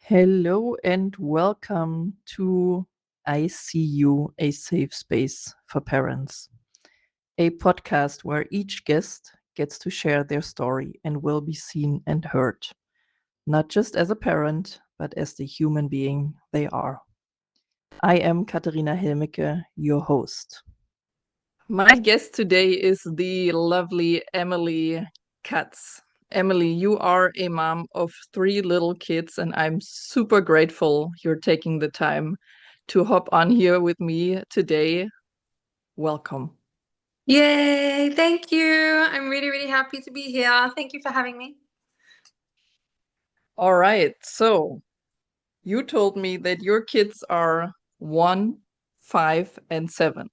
Hello and welcome to I See You, a safe space for parents, a podcast where each guest gets to share their story and will be seen and heard, not just as a parent, but as the human being they are. I am Katharina Helmicke, your host. My guest today is the lovely Emily Katz. Emily, you are a mom of 3 little kids, and I'm super grateful you're taking the time to hop on here with me today. Welcome. Yay, thank you. I'm really, really happy to be here. Thank you for having me. All right. So you told me that your kids are 1, 5, and 7.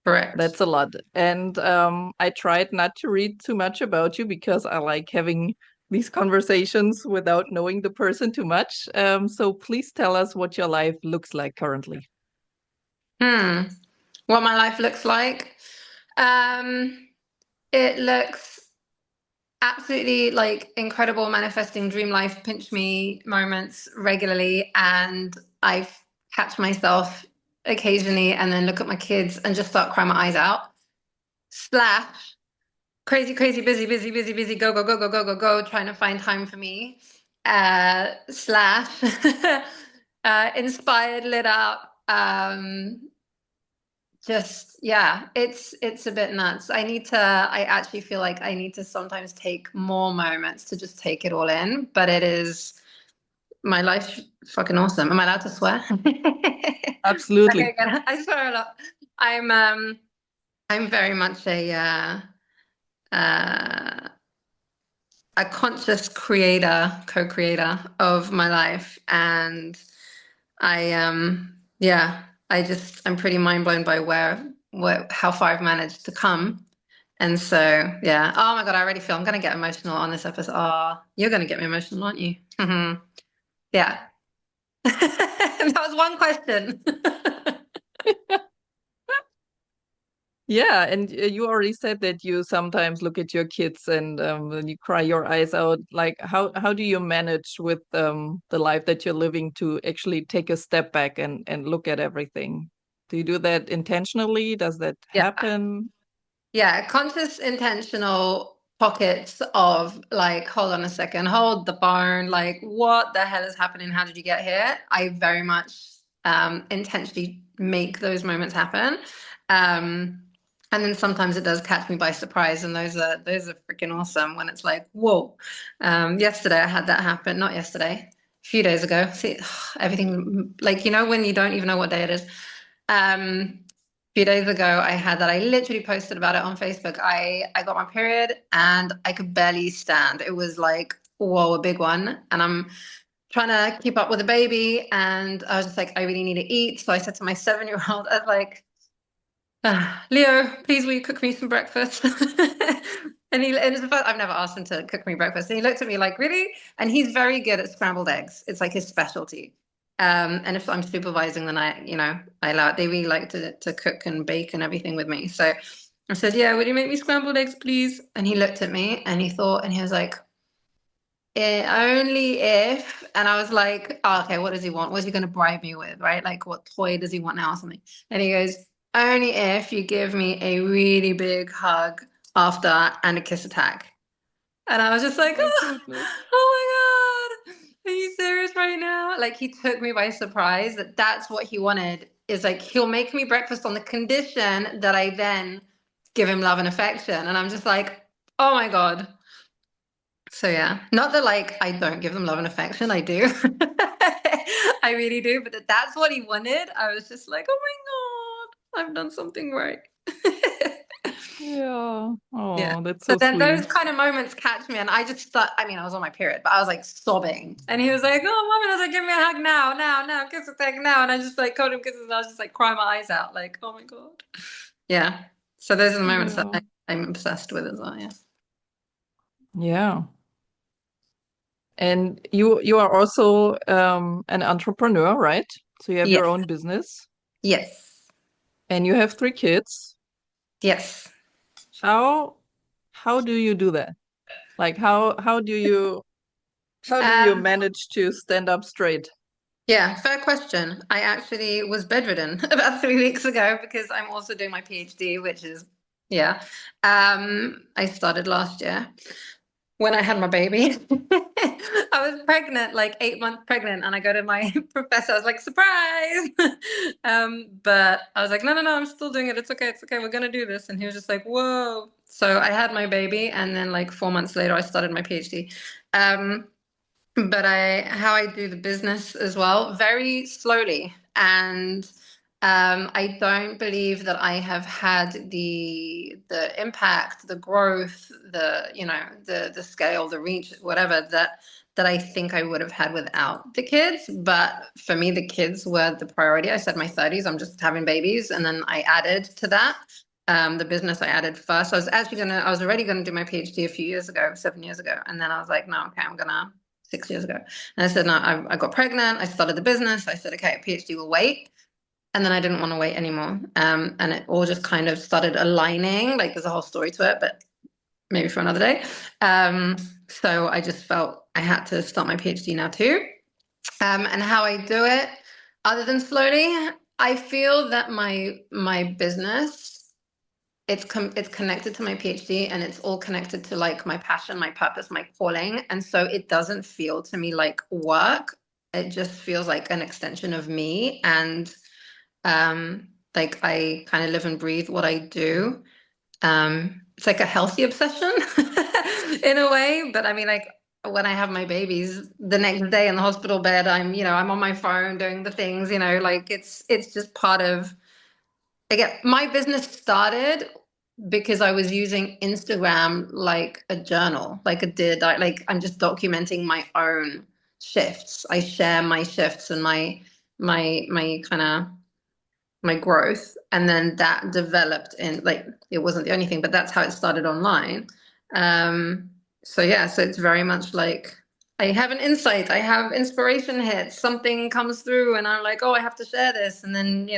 Correct. That's a lot. And I tried not to read too much about you because I like having these conversations without knowing the person too much. So please tell us what your life looks like currently. What my life looks like. It looks absolutely like incredible manifesting dream life, pinch me moments regularly. And I catch myself occasionally and then look at my kids and just start crying my eyes out. Slash crazy, crazy, busy, busy, busy, busy, go, go, go, go, go, go, go, trying to find time for me. Slash inspired, lit up. Just yeah, it's a bit nuts. I actually feel like I need to sometimes take more moments to just take it all in. But it is my life's fucking awesome. Am I allowed to swear? Absolutely. Okay, good. I swear a lot. I'm very much uh, a conscious creator, co-creator of my life. And I'm pretty mind blown by how far I've managed to come. And so, yeah. Oh my God, I already feel I'm going to get emotional on this episode. Oh, you're going to get me emotional, aren't you? Yeah. That was one question. Yeah, and you already said that you sometimes look at your kids and then you cry your eyes out. Like, how do you manage with the life that you're living to actually take a step back and look at everything? Do you do that intentionally? Does that Yeah. happen? Yeah. Conscious, intentional pockets of like, hold on a second, hold the phone. Like, what the hell is happening? How did you get here? I very much intentionally make those moments happen. And then sometimes it does catch me by surprise, and those are freaking awesome when it's like, whoa. Yesterday I had that happen. Not yesterday, a few days ago. See, everything like when you don't even know what day it is. A few days ago I had that. I literally posted about it on Facebook. I got my period and I could barely stand. It was like, whoa, a big one. And I'm trying to keep up with the baby, and I was just like, I really need to eat. So I said to my 7-year-old, I was like, Leo, please will you cook me some breakfast? And it's the first, I've never asked him to cook me breakfast. And he looked at me like, really? And he's very good at scrambled eggs. It's like his specialty. And if I'm supervising, then I allow it. They really like to cook and bake and everything with me. So I said, yeah, would you make me scrambled eggs, please? And he looked at me and he thought, and he was like, only if. And I was like, oh, okay, what does he want? What's he going to bribe me with, right? Like, what toy does he want now or something? And he goes, only if you give me a really big hug after and a kiss attack. And I was just like, My oh, goodness. oh my God, are you serious right now? Like, he took me by surprise that's what he wanted. Is like, he'll make me breakfast on the condition that I then give him love and affection. And I'm just like, oh my God. So yeah, not that like I don't give them love and affection, I do. I really do, but that's what he wanted. I was just like, oh my God, I've done something right. Yeah. Yeah. Oh, that's So so then those sweet. kind of moments catch me, and I just thought, I mean, I was on my period, but I was like sobbing. And he was like, oh, mom, and I was like, give me a hug now, now, now, kiss a thing now. And I just like called him kisses, and I was just like crying my eyes out, like, oh my God. Yeah. So those are the moments that Yeah. I'm obsessed with as well. Yeah. Yeah. And you are also an entrepreneur, right? So you have your Yes. own business Yes. and you have 3 kids. Yes. How how do you do that? Like how do you How do you Um, manage to stand up straight? yeah, fair question. I actually was bedridden about 3 weeks ago because I'm also doing my PhD, which is, yeah. I started last year when I had my baby. I was pregnant, like 8 months pregnant, and I go to my professor. I was like, surprise! But I was like, no, no, no, I'm still doing it. It's okay. We're gonna do this. And he was just like, whoa. So I had my baby, and then like 4 months later, I started my PhD. Um, but how I do the business as well, very slowly. And I don't believe that I have had the impact, the growth, the scale, the reach, whatever that I think I would have had without the kids. But for me, the kids were the priority. I said my 30s, I'm just having babies, and then I added to that. The business I added first. I was already gonna do my PhD a few years ago, 7 years ago, and then I was like, no, okay, I'm gonna 6 years ago. And I said, no, I got pregnant. I started the business. I said, okay, PhD will wait. And then I didn't want to wait anymore. And it all just kind of started aligning. Like there's a whole story to it, but maybe for another day. So I just felt I had to start my PhD now too. And how I do it, other than slowly, I feel that my business it's connected to my PhD, and it's all connected to like my passion, my purpose, my calling. And so it doesn't feel to me like work. It just feels like an extension of me. And like I kind of live and breathe what I do. It's like a healthy obsession in a way. But I mean, like when I have my babies, the next day in the hospital bed, I'm on my phone doing the things, like it's just part of. Again, my business started because I was using Instagram like a journal, like like I'm just documenting my own shifts. I share my shifts and my kind of my growth, and then that developed in like it wasn't the only thing, but that's how it started online. So yeah, so it's very much like I have an insight, I have inspiration hits, something comes through, and I'm like, oh, I have to share this, and then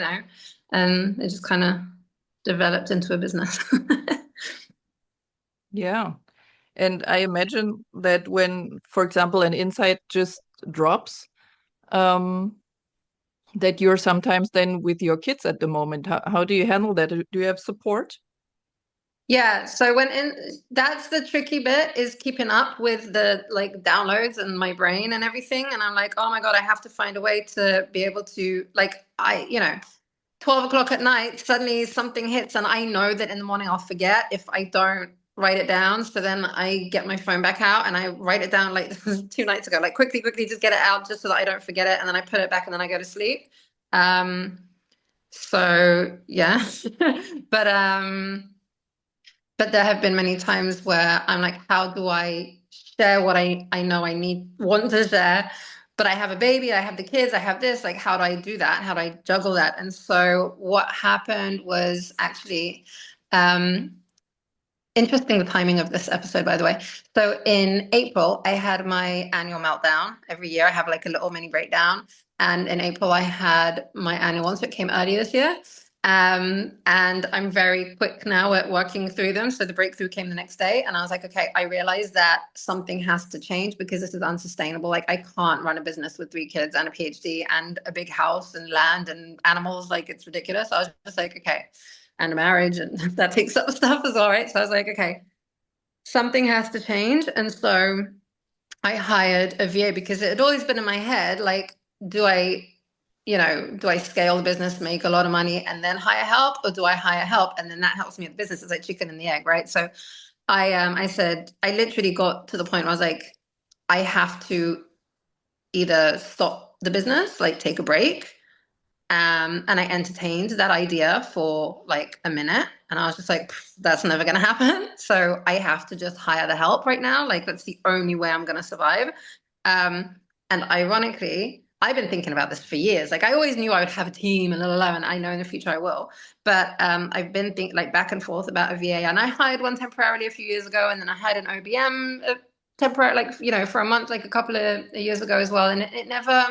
and it just kind of developed into a business. Yeah. And I imagine that when, for example, an insight just drops, um, that you're sometimes then with your kids at the moment. How do you handle that? Do you have support? Yeah, so that's the tricky bit is keeping up with the like downloads and my brain and everything. And I'm like, oh my God, I have to find a way to be able to like 12 o'clock at night, suddenly something hits, and I know that in the morning I'll forget if I don't write it down. So then I get my phone back out and I write it down like 2 nights ago, like quickly, just get it out just so that I don't forget it. And then I put it back and then I go to sleep. Um, so yeah, but but there have been many times where I'm like, how do I share what I know want to share? But I have a baby, I have the kids, I have this. Like, how do I do that? How do I juggle that? And so what happened was actually interesting, the timing of this episode, by the way. So in April, I had my annual meltdown. Every year I have like a little mini breakdown. And in April, I had my annual one. So it came early this year. And I'm very quick now at working through them. So the breakthrough came the next day. And I was like, okay, I realized that something has to change because this is unsustainable. Like, I can't run a business with 3 kids and a PhD and a big house and land and animals. Like, it's ridiculous. I was just like, okay, and a marriage, and that takes up stuff as well, right? So I was like, okay, something has to change. And so I hired a VA because it had always been in my head, like, do I, do I scale the business, make a lot of money, and then hire help, or do I hire help and then that helps me with the business? It's like chicken and the egg, right? So I said I literally got to the point where I was like, I have to either stop the business, like take a break, and I entertained that idea for like a minute. And I was just like, that's never going to happen. So I have to just hire the help right now. Like, that's the only way I'm going to survive. And ironically, I've been thinking about this for years. Like, I always knew I would have a team and and I know in the future I will. But I've been thinking like back and forth about a VA. And I hired one temporarily a few years ago. And then I hired an OBM temporary, like, for a month, like a couple of years ago as well. And it never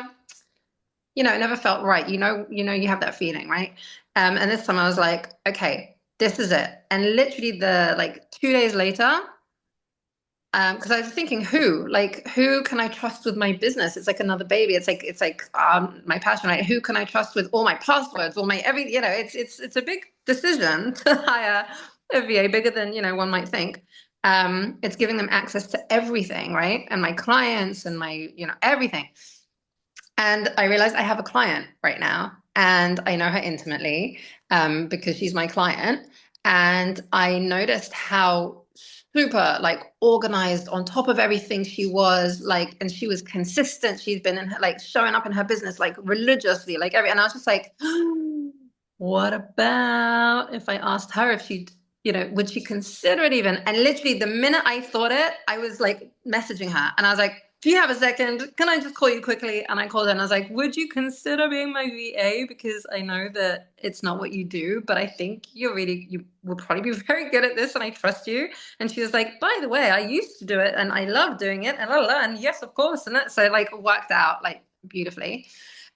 it never felt right. You have that feeling, right? And this time I was like, okay, this is it. And literally the like 2 days later, Because I was thinking, who can I trust with my business? It's like another baby. It's like my passion, right? Who can I trust with all my passwords, all my every, it's a big decision to hire a VA, bigger than, one might think. It's giving them access to everything, right? And my clients and my, everything. And I realized I have a client right now, and I know her intimately, because she's my client. And I noticed how super like organized on top of everything she was, like, and she was consistent. She's been in her, like, showing up in her business like religiously, like and I was just like, what about if I asked her if she'd, would she consider it even? And literally the minute I thought it, I was like messaging her, and I was like, do you have a second? Can I just call you quickly? And I called her and I was like, would you consider being my VA? Because I know that it's not what you do, but I think you will probably be very good at this, and I trust you. And she was like, by the way, I used to do it and I love doing it, and and yes, of course. And that, so like, worked out like beautifully.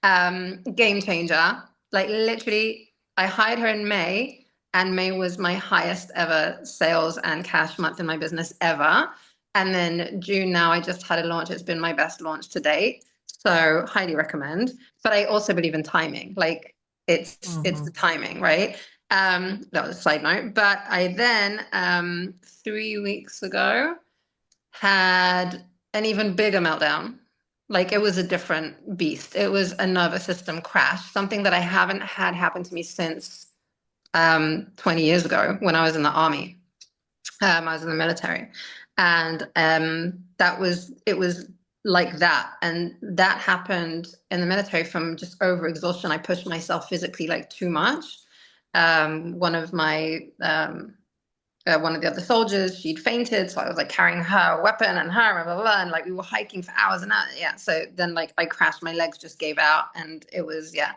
Game changer. Like, literally, I hired her in May, and May was my highest ever sales and cash month in my business ever. And then June, now I just had a launch. It's been my best launch to date. So highly recommend. But I also believe in timing. Like, it's the timing, right? That was a side note. But I then 3 weeks ago had an even bigger meltdown. Like, it was a different beast. It was a nervous system crash, something that I haven't had happen to me since 20 years ago when I was in the army. I was in the military, and it was like that. And that happened in the military from just overexhaustion. I pushed myself physically like too much. One of the other soldiers, she'd fainted, so I was like carrying her weapon and her, blah, blah, blah, and like we were hiking for hours and hours. Yeah, so then like I crashed, my legs just gave out, and it was, yeah.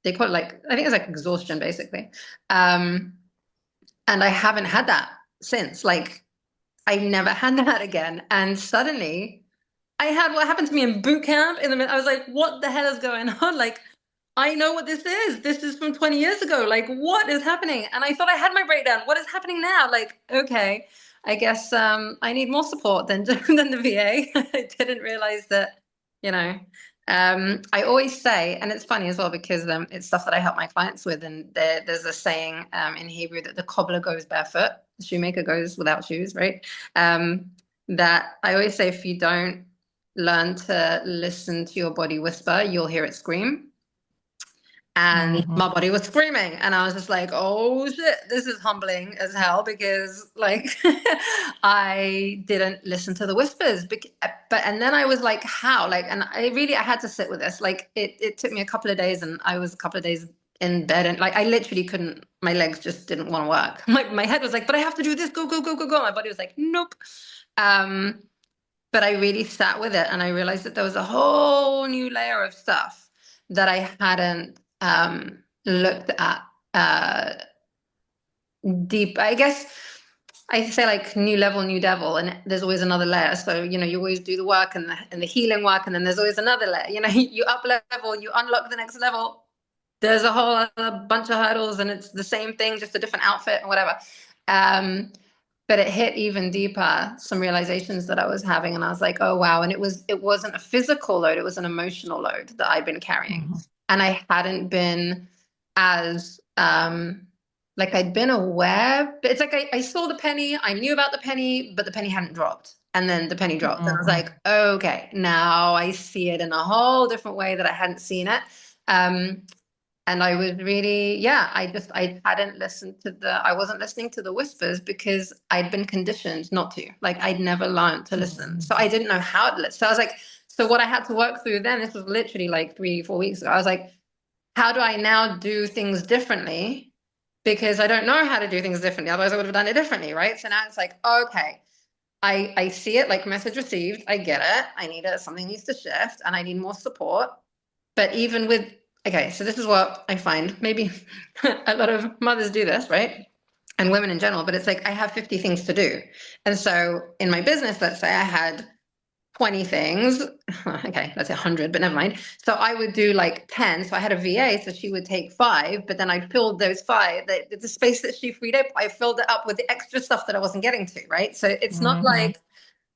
They call it, like, I think it's like exhaustion basically. And I haven't had that since. Like, I never had that again. And suddenly I had what happened to me in boot camp in the middle. I was like, what the hell is going on? Like, I know what this is. This is from 20 years ago. Like, what is happening? And I thought I had my breakdown. What is happening now? Like, okay, I guess I need more support than than the VA. I didn't realize that, you know. I always say, and it's funny as well because it's stuff that I help my clients with, and there's a saying in Hebrew that the cobbler goes barefoot, the shoemaker goes without shoes, right? That I always say, if you don't learn to listen to your body whisper, you'll hear it scream. And my body was screaming, and I was just like, oh shit, this is humbling as hell, because like I didn't listen to the whispers. And then I was like, how? Like, and I had to sit with this. Like, it took me a couple of days, and I was a couple of days in bed, and like I literally couldn't, my legs just didn't want to work. My head was like, but I have to do this, go, go, go, go, go. My body was like, nope. But I really sat with it, and I realized that there was a whole new layer of stuff that I hadn't looked at deep. I guess I say, like, new level, new devil, and there's always another layer. So, you always do the work and the healing work, and then there's always another layer. You up level, you unlock the next level. There's a whole other bunch of hurdles, and it's the same thing, just a different outfit and whatever. But it hit even deeper, some realizations that I was having, and I was like, oh wow. And it wasn't a physical load, it was an emotional load that I'd been carrying. And I hadn't been as like, I'd been aware, but it's like I saw the penny, I knew about the penny, but the penny hadn't dropped. And then the penny dropped, and I was like, okay, now I see it in a whole different way that I hadn't seen it. And I was really, I hadn't listened I wasn't listening to the whispers because I'd been conditioned not to. Like, I'd never learned to listen. So I didn't know how to listen. So I was like, so what I had to work through then, this was literally like 3-4 weeks ago. I was like, how do I now do things differently? Because I don't know how to do things differently. Otherwise I would have done it differently, right? So now it's like, okay, I see it, like, message received. I get it. I need it. Something needs to shift, and I need more support. But even with, okay, so this is what I find. Maybe a lot of mothers do this, right? And women in general, but it's like, I have 50 things to do. And so in my business, let's say I had 20 things. Okay, let's say 100, but never mind. So I would do like 10. So I had a VA, so she would take five, but then I filled those five. The space that she freed up, I filled it up with the extra stuff that I wasn't getting to, right? So it's not Mm-hmm. like,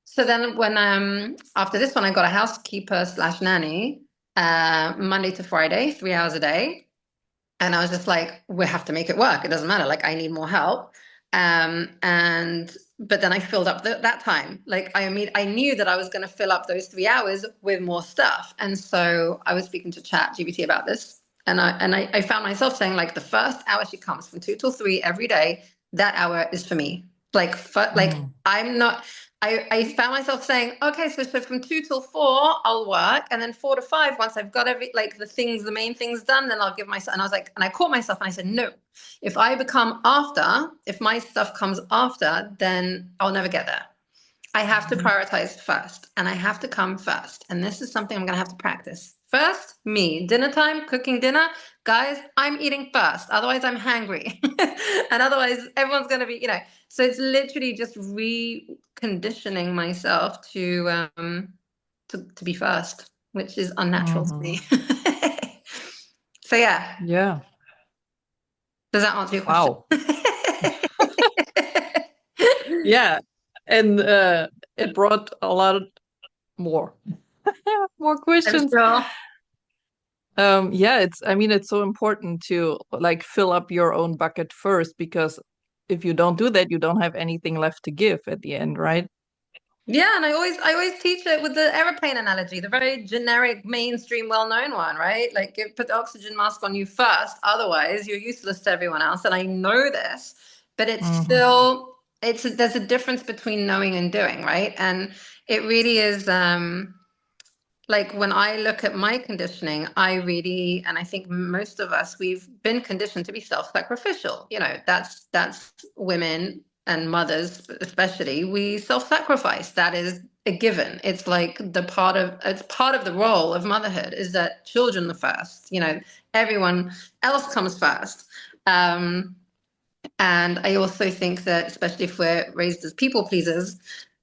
so then when after this one, I got a housekeeper slash nanny, Monday to Friday, 3 hours a day. And I was just like, we have to make it work. It doesn't matter. Like, I need more help. And but then I filled up that time. Like, I knew that I was going to fill up those 3 hours with more stuff. And so I was speaking to Chat GPT about this, and I found myself saying, like, the first hour she comes from 2 till 3 every day. That hour is for me. Like Mm. I'm not. I found myself saying, okay, so from 2 till 4, I'll work. And then 4 to 5, once I've got the main things done, then I'll give myself, and I was like, and I caught myself and I said, no, if my stuff comes after, then I'll never get there. I have to Mhm. prioritize first, and I have to come first. And this is something I'm going to have to practice. First, me, dinner time, cooking dinner. Guys, I'm eating first. Otherwise, I'm hangry. And otherwise, everyone's going to be, so it's literally just reconditioning myself to be first, which is unnatural to Mhm. me. So yeah, Yeah. does that answer your question? Wow. Yeah. And it brought a lot more more I'm questions. sure. Yeah, I mean, it's so important to like fill up your own bucket first, because if you don't do that, you don't have anything left to give at the end, right? Yeah, and I always teach it with the airplane analogy, the very generic, mainstream, well-known one, right? Like, put the oxygen mask on you first, otherwise you're useless to everyone else. And I know this, but it's Hmm. still there's a difference between knowing and doing, right? And it really is. Like, when I look at my conditioning, and I think most of us, we've been conditioned to be self-sacrificial. That's women and mothers, especially, we self-sacrifice. That is a given. It's like it's part of the role of motherhood, is that children are first. Everyone else comes first. Um, and I also think that, especially if we're raised as people pleasers,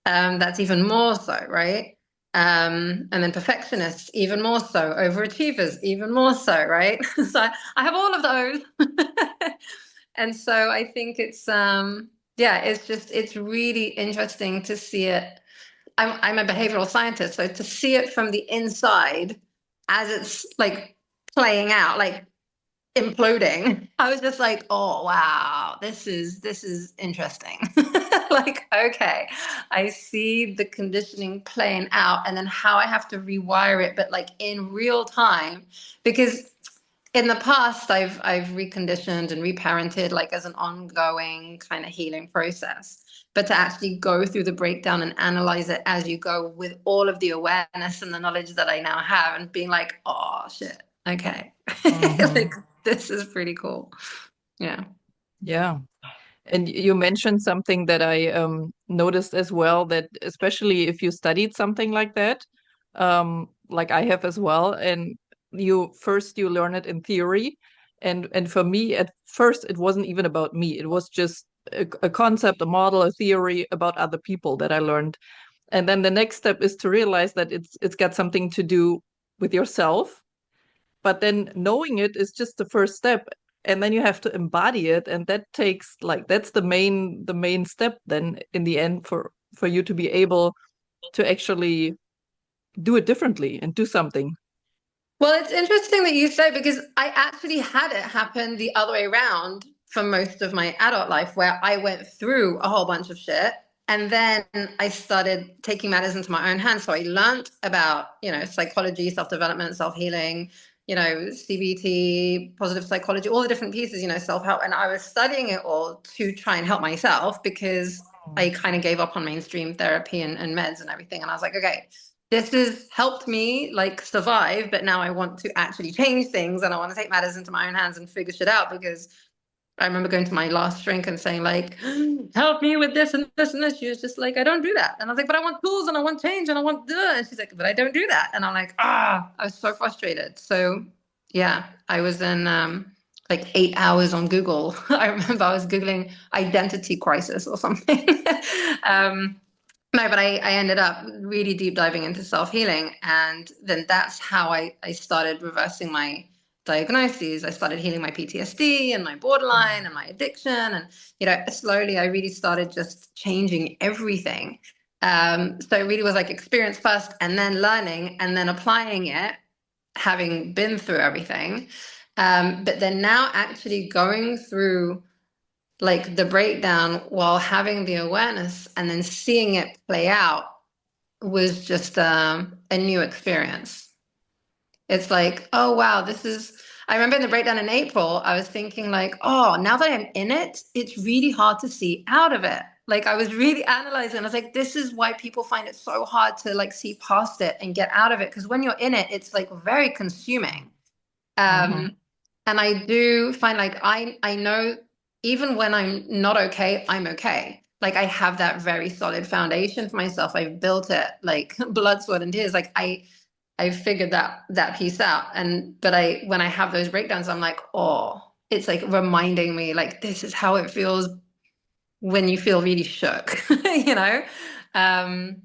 that's even more so, right? And then perfectionists, even more so. Overachievers, even more so, right? So I have all of those. And so I think yeah, it's really interesting to see it. I'm a behavioral scientist, so to see it from the inside as it's like playing out, like imploding. I was just like, oh wow, this is interesting. Like, okay, I see the conditioning playing out, and then how I have to rewire it, but like in real time. Because in the past, I've reconditioned and reparented, like, as an ongoing kind of healing process. But to actually go through the breakdown and analyze it as you go, with all of the awareness and the knowledge that I now have, and being like, oh shit, okay. Hmm. Like, this is pretty cool. Yeah. Yeah. And you mentioned something that I noticed as well, that especially if you studied something like that, like I have as well, and you learn it in theory, and for me at first it wasn't even about me. It was just a concept, a model, a theory about other people that I learned. And then the next step is to realize that it's got something to do with yourself, but then knowing it is just the first step, and then you have to embody it, and that takes like that's the main step then in the end for you to be able to actually do it differently and do something. Well, it's interesting that you say, because I actually had it happen the other way around for most of my adult life, where I went through a whole bunch of shit, and then I started taking matters into my own hands. So I learned about, psychology, self-development, self-healing, CBT, positive psychology, all the different pieces, self-help. And I was studying it all to try and help myself, because I kind of gave up on mainstream therapy and meds and everything. And I was like, okay, this has helped me, like, survive, but now I want to actually change things, and I want to take matters into my own hands and figure shit out. Because I remember going to my last shrink and saying, like, help me with this and this and this. She was just like, I don't do that. And I was like, but I want tools and I want change and I want this. And she's like, but I don't do that. And I'm like, I was so frustrated. So yeah, I was in like 8 hours on Google. I remember I was Googling identity crisis or something. um, No, but I ended up really deep diving into self-healing. And then that's how I started reversing my diagnoses. I started healing my PTSD and my borderline and my addiction. And, slowly I really started just changing everything. So it really was like experience first and then learning and then applying it, having been through everything. But then now actually going through like the breakdown while having the awareness and then seeing it play out was just a new experience. It's like, oh wow, this is. I remember in the breakdown in April, I was thinking like, oh, now that I'm in it, it's really hard to see out of it. Like I was really analyzing. I was like, this is why people find it so hard to like see past it and get out of it. Because when you're in it, it's like very consuming. Mm-hmm. And I do find like I know even when I'm not okay, I'm okay. Like I have that very solid foundation for myself. I've built it like blood, sweat, and tears. Like I figured that piece out. And but I when I have those breakdowns, I'm like, oh, it's like reminding me like this is how it feels when you feel really shook, you know? Um,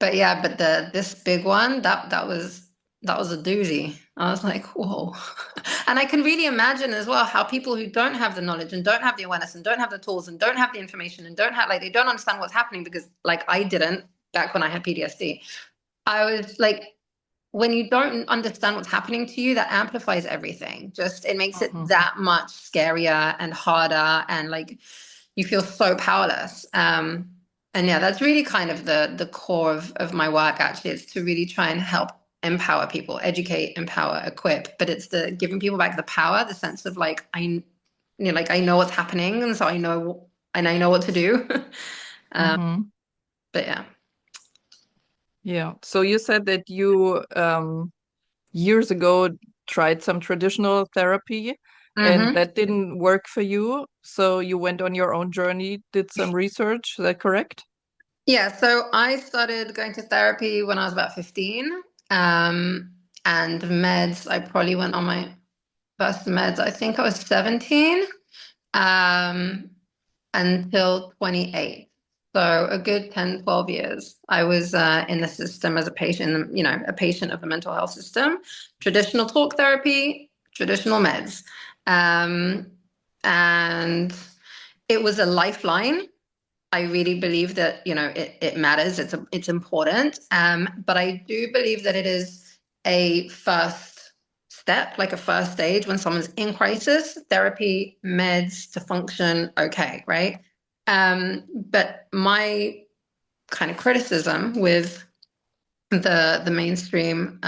but yeah, but this big one, that was a doozy. I was like, whoa. And I can really imagine as well how people who don't have the knowledge and don't have the awareness and don't have the tools and don't have the information and don't have like they don't understand what's happening because like I didn't back when I had PTSD. I was like, when you don't understand what's happening to you, that amplifies everything. Just it makes it Mm-hmm. that much scarier and harder, and like you feel so powerless. And yeah, that's really kind of the core of my work. Actually, it's to really try and help empower people, educate, empower, equip. But it's the giving people back the power, the sense of like like I know what's happening, and so I know what to do. um, Mm-hmm. but yeah. Yeah. So you said that you years ago tried some traditional therapy and Hmm. that didn't work for you. So you went on your own journey, did some research. Is that correct? Yeah, so I started going to therapy when I was about 15. Um, and meds, I probably went on my first meds, I think I was 17, um, until 28. So a good 10, 12 years. I was in the system as a patient, a patient of the mental health system, traditional talk therapy, traditional meds. Um, and it was a lifeline. I really believe that, it matters. It's important. But I do believe that it is a first step, like a first stage when someone's in crisis, therapy, meds to function okay, right? But my kind of criticism with the mainstream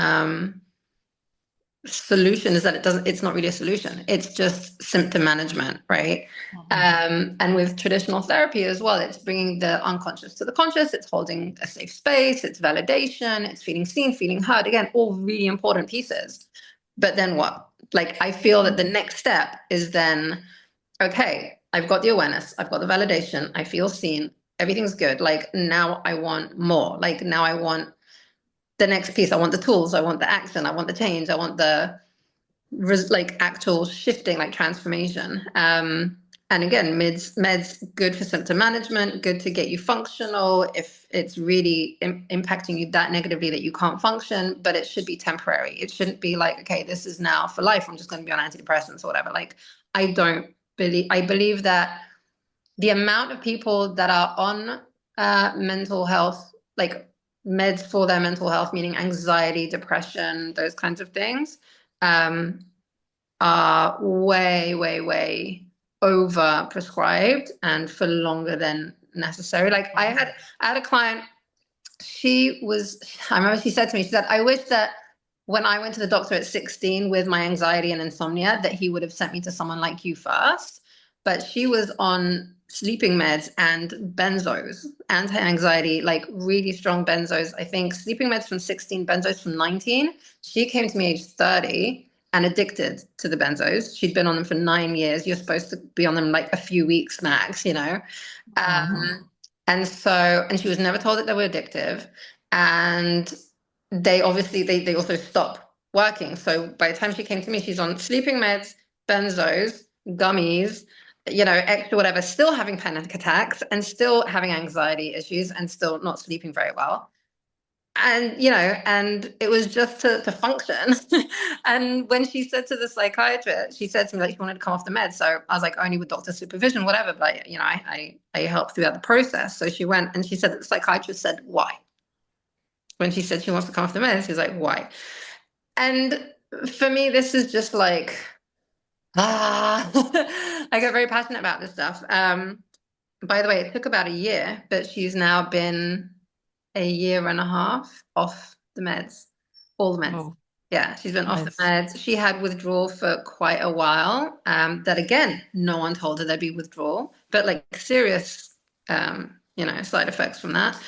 solution is that it's not really a solution. It's just symptom management, right? Mm-hmm. And with traditional therapy as well, it's bringing the unconscious to the conscious. It's holding a safe space. It's validation. It's feeling seen, feeling heard. Again, all really important pieces. But then what? Like, I feel that the next step is then, okay, I've got the awareness. I've got the validation. I feel seen. Everything's good. Like, now I want more. Like, now I want the next piece. I want the tools. I want the action. I want the change. I want the like actual shifting, like transformation. And again, meds good for symptom management, good to get you functional if it's really impacting you that negatively that you can't function, but it should be temporary. It shouldn't be like, okay, this is now for life. I'm just going to be on antidepressants or whatever. Like, I believe that the amount of people that are on mental health, like meds for their mental health, meaning anxiety, depression, those kinds of things, um, are way, way, way over prescribed and for longer than necessary. Like I had a client, I remember she said to me, she said, I wish that when I went to the doctor at 16 with my anxiety and insomnia, that he would have sent me to someone like you first. But she was on sleeping meds and benzos, anti-anxiety, like really strong benzos. I think sleeping meds from 16, benzos from 19. She came to me age 30 and addicted to the benzos. She'd been on them for 9 years. You're supposed to be on them like a few weeks max, you know? Mm-hmm. And she was never told that they were addictive. And they also stop working. So by the time she came to me, she's on sleeping meds, benzos, gummies, extra whatever, still having panic attacks and still having anxiety issues and still not sleeping very well. And, and it was just to function. And when she said to the psychiatrist, she said to me, like, she wanted to come off the meds. So I was like, only with doctor supervision, whatever. But, I helped throughout the process. So she went and she said that the psychiatrist said, why? When she said she wants to come off the meds, she's like, why? And for me, this is just like, I get very passionate about this stuff. By the way, it took about a year, but she's now been a year and a half off the meds, all the meds. Oh, Yeah, she's been off the nice. meds. She had withdrawal for quite a while. That again, no one told her there'd be withdrawal, but like serious, side effects from that.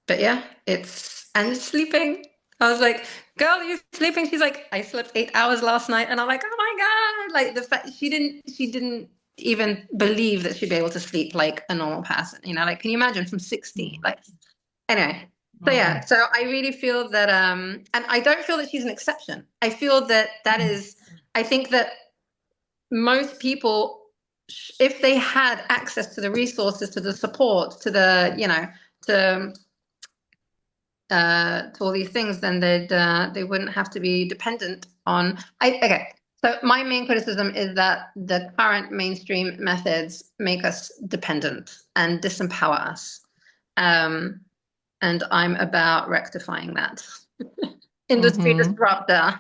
But yeah, and sleeping. I was like, girl, you sleeping? She's like, I slept 8 hours last night. And I'm like, oh my God. Like the fact she didn't even believe that she'd be able to sleep like a normal person, like, can you imagine from 16? Like, anyway. So yeah, Mm. so I really feel that, and I don't feel that she's an exception. I feel that is, I think that most people, if they had access to the resources, to the support, to the, to all these things, then they wouldn't have to be dependent on. Okay, so my main criticism is that the current mainstream methods make us dependent and disempower us, and I'm about rectifying that. Industry Mm-hmm. disruptor.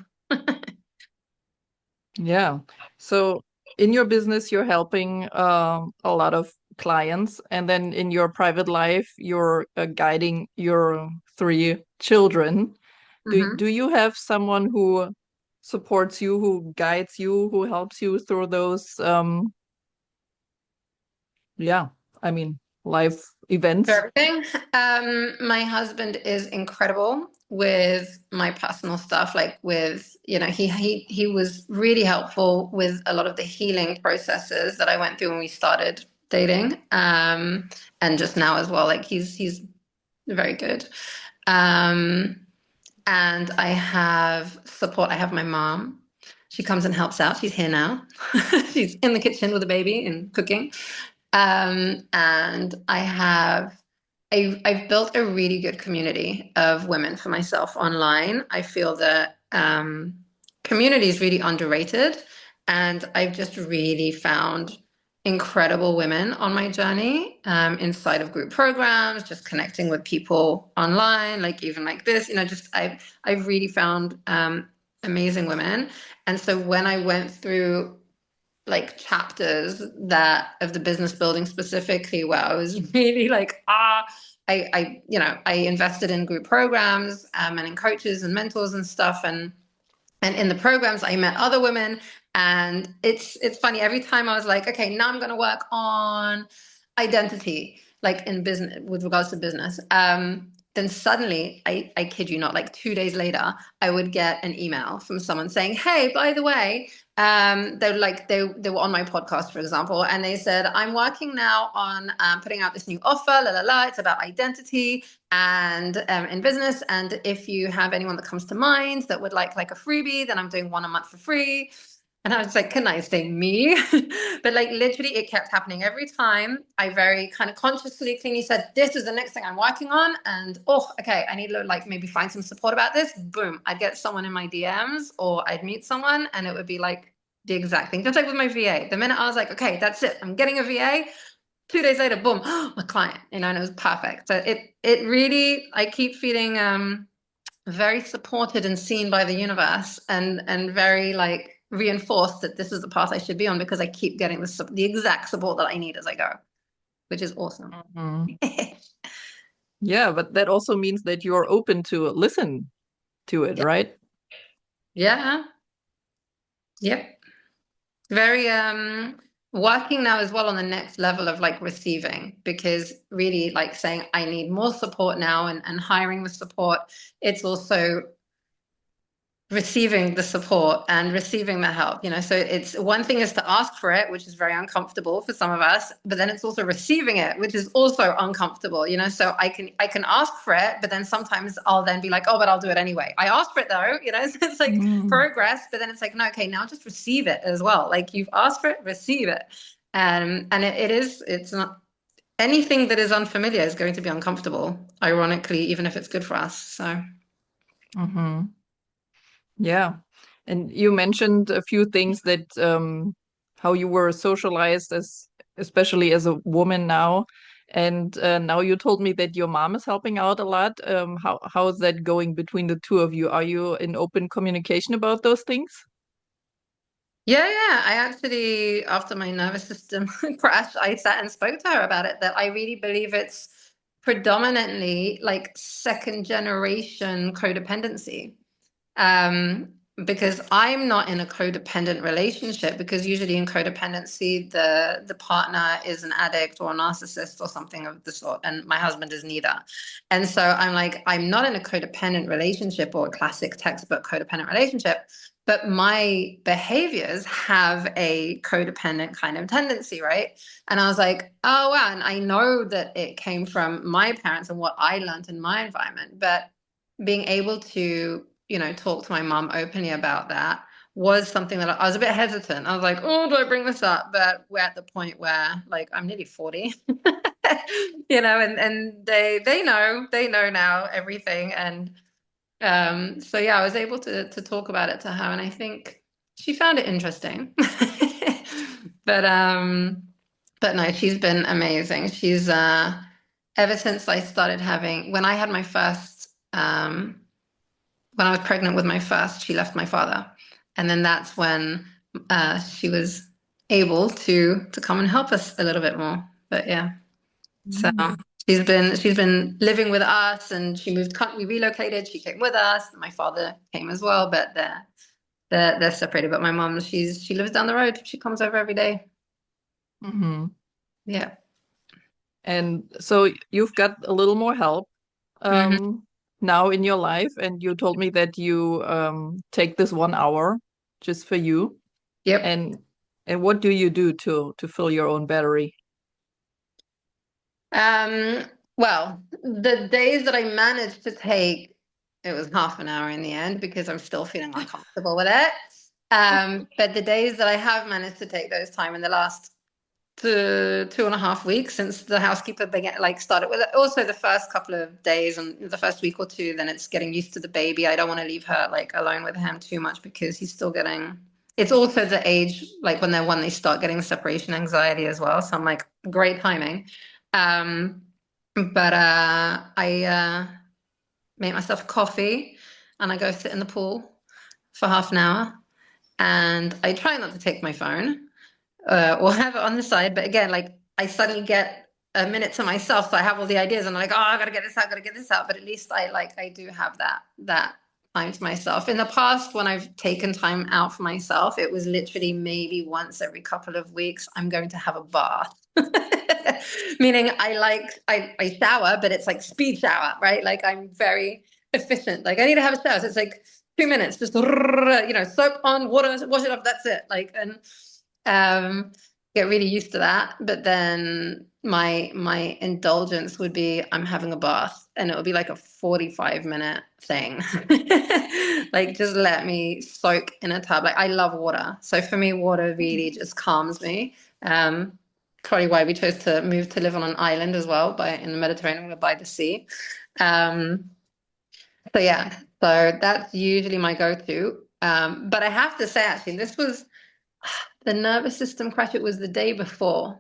Yeah. So in your business, you're helping a lot of clients, and then in your private life, you're guiding your 3 children. Do Hmm. you have someone who supports you, who guides you, who helps you through those yeah, I mean, life For events? everything. My husband is incredible with my personal stuff. Like with, he was really helpful with a lot of the healing processes that I went through when we started dating. And just now as well. Like he's very good. Um, and I have support. I have my mom. She comes and helps out. She's here now. She's in the kitchen with the baby and cooking. And I've built a really good community of women for myself online. I feel that community is really underrated, and I've just really found incredible women on my journey, inside of group programs, just connecting with people online, like even like this, just I've really found amazing women. And so when I went through like chapters that of the business building specifically, where I was really like, I invested in group programs, and in coaches and mentors and stuff, and in the programs I met other women. And it's funny, every time I was like, okay, now I'm going to work on identity, like in business, with regards to business. Then suddenly, I kid you not, like 2 days later, I would get an email from someone saying, hey, by the way, they were on my podcast, for example, and they said, I'm working now on putting out this new offer, la la la, it's about identity and in business, and if you have anyone that comes to mind that would like a freebie, then I'm doing one a month for free. And I was like, can I say me? But like literally it kept happening every time. I very kind of consciously, cleanly said, this is the next thing I'm working on. And okay, I need to like maybe find some support about this. Boom. I'd get someone in my DMs, or I'd meet someone, and it would be like the exact thing. Just like with my VA. The minute I was like, okay, that's it, I'm getting a VA. 2 days later, boom, my client, and it was perfect. So it really, I keep feeling very supported and seen by the universe, and very like reinforced that this is the path I should be on, because I keep getting the exact support that I need as I go, which is awesome. Mhm. Yeah, but that also means that you're open to listen to it, Yeah. right? Yeah. Yep. Very working now as well on the next level of like receiving, because really like saying I need more support now, and hiring the support. It's also receiving the support and receiving the help, so it's one thing is to ask for it, which is very uncomfortable for some of us, but then it's also receiving it, which is also uncomfortable, so I can ask for it, but then sometimes I'll then be like, oh, but I'll do it anyway. I asked for it though, so it's like Mm. progress, but then it's like, no, okay, now just receive it as well. Like, you've asked for it, receive it. And it's not anything that is unfamiliar is going to be uncomfortable, ironically, even if it's good for us. So Mm-hmm. Yeah. And you mentioned a few things that how you were socialized as especially as a woman now. And now you told me that your mom is helping out a lot. How is that going between the two of you? Are you in open communication about those things? yeah, I actually, after my nervous system crash, I sat and spoke to her about it, that I really believe it's predominantly like second generation codependency. Um, because I'm not in a codependent relationship, because usually in codependency, the partner is an addict or a narcissist or something of the sort, and my husband is neither. And so I'm like, I'm not in a codependent relationship or a classic textbook codependent relationship, but my behaviors have a codependent kind of tendency, right? And I was like, oh wow, and I know that it came from my parents and what I learned in my environment, but being able to, talk to my mom openly about that was something that I was a bit hesitant. I was like, oh, do I bring this up? But we're at the point where, like, I'm nearly 40, and they know now everything. And so yeah, I was able to talk about it to her, and I think she found it interesting. But but no, she's been amazing. She's ever since I started having, when I had my first when I was pregnant with my first, she left my father, and then that's when she was able to come and help us a little bit more. But yeah, so Mm. she's been living with us, and she moved. We relocated. She came with us. My father came as well, but they're separated. But my mom, she lives down the road. She comes over every day. Mm-hmm. Yeah. And so you've got a little more help Hmm. um, now in your life, and you told me that you take this 1 hour just for you. Yep. And what do you do to fill your own battery? Um, well, the days that I managed to take, it was half an hour in the end because I'm still feeling uncomfortable with it. But the days that I have managed to take those time in the last 2.5 weeks since the housekeeper began, like, started with it. Also, the first couple of days and the first week or two, then it's getting used to the baby. I don't want to leave her like alone with him too much because he's still getting. It's also the age, like when they start getting separation anxiety as well. So I'm like, great timing. Um, but I make myself a coffee and I go sit in the pool for half an hour. And I try not to take my phone or have it on the side. But again, like, I suddenly get a minute to myself, so I have all the ideas, and I'm like, oh, I gotta get this out, gotta get this out. But at least I do have that time to myself. In the past, when I've taken time out for myself, it was literally maybe once every couple of weeks. I'm going to have a bath. Meaning I shower, but it's like speed shower, right? Like, I'm very efficient. Like, I need to have a shower. So it's like 2 minutes, just soap on, water, wash it off. That's it. Like, and get really used to that. But then my indulgence would be I'm having a bath, and it would be like a 45-minute thing. Like, just let me soak in a tub. Like, I love water. So for me, water really just calms me. Um, Probably why we chose to move to live on an island as well, in the Mediterranean, we're by the sea. Um, so yeah, so that's usually my go-to. But I have to say, actually, this was the nervous system crash. It was the day before.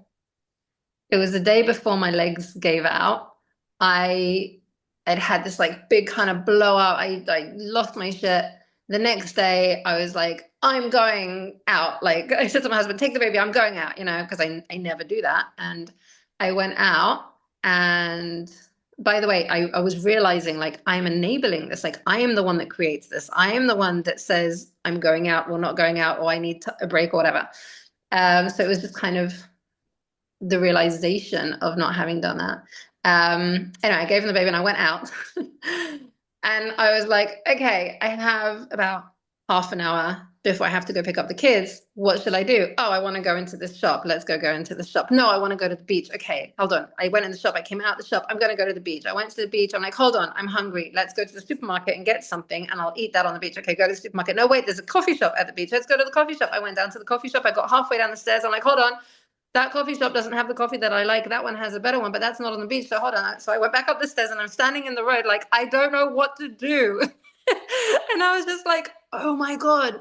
It was the day before my legs gave out. I had had this like big kind of blowout. I lost my shit. The next day, I was like, I'm going out. Like, I said to my husband, take the baby, I'm going out, because I never do that. And I went out. And by the way, I was realizing, like, I'm enabling this. Like, I am the one that creates this. I am the one that says I'm going out or not going out, or I need a break or whatever. So it was just kind of the realization of not having done that. Anyway, I gave him the baby and I went out. And I was like, okay, I have about half an hour before I have to go pick up the kids. What should I do? Oh, I want to go into this shop. Let's go into the shop. No, I want to go to the beach. Okay, hold on. I went in the shop. I came out the shop. I'm going to go to the beach. I went to the beach. I'm like, hold on. I'm hungry. Let's go to the supermarket and get something and I'll eat that on the beach. Okay, go to the supermarket. No, wait, there's a coffee shop at the beach. Let's go to the coffee shop. I went down to the coffee shop. I got halfway down the stairs. I'm like, hold on. That coffee shop doesn't have the coffee that I like. That one has a better one, but that's not on the beach. So hold on. So I went back up the stairs and I'm standing in the road like, I don't know what to do. And I was just like, oh my God,